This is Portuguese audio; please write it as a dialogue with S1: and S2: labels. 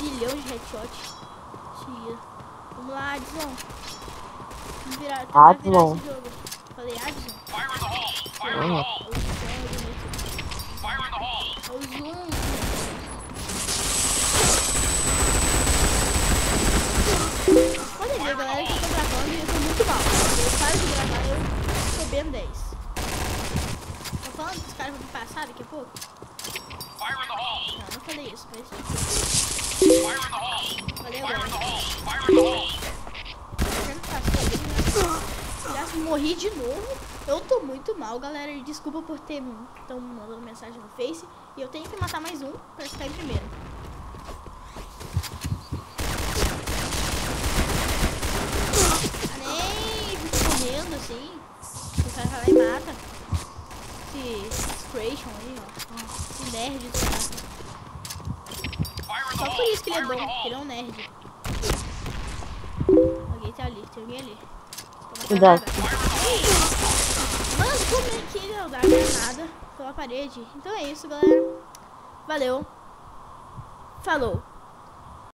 S1: zilhão de headshot. Seguida. Vamos lá, Adson. Vamos virar,
S2: Adson.
S1: virar esse jogo. Falei, Adson. É o zoom. Podem ver, galera, que eu tô gravando e eu tô muito mal. Eu paro de gravar, eu tô bem 10. Tô falando que os caras vão me passar daqui a pouco? Não, não falei isso, mas... Valeu, galera. Já morri de novo. Eu tô muito mal, galera. Desculpa por ter tão mandando mensagem no Face. E eu tenho que matar mais um pra ficar em primeiro. Nem fica correndo assim. O cara vai lá e mata. Esse Scration aí, ó. Esse nerd do cara. Só por isso que ele é bom, porque ele é um nerd. Alguém tá ali, tem alguém ali.
S2: Cuidado.
S1: Mano, como é que não dá granada pela parede? Então é isso, galera. Valeu. Falou.